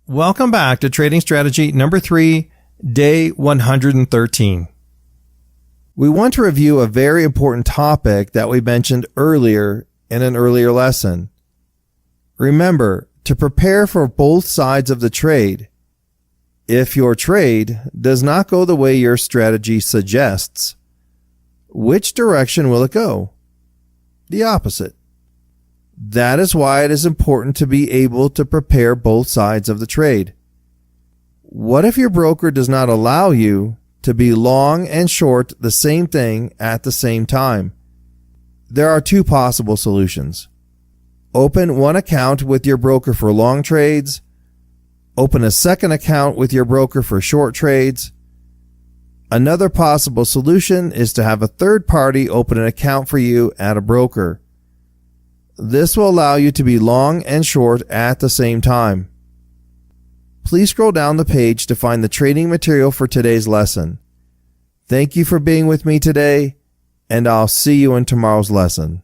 Welcome back to Trading Strategy number 3, day 113. We want to review a very important topic that we mentioned earlier in an earlier lesson. Remember to prepare for both sides of the trade. If your trade does not go the way your strategy suggests, which direction will it go? The opposite. That is why it is important to be able to prepare both sides of the trade. What if your broker does not allow you to be long and short the same thing at the same time? There are two possible solutions. Open one account with your broker for long trades. Open a second account with your broker for short trades. Another possible solution is to have a third party open an account for you at a broker. This will allow you to be long and short at the same time. Please scroll down the page to find the trading material for today's lesson. Thank you for being with me today, and I'll see you in tomorrow's lesson.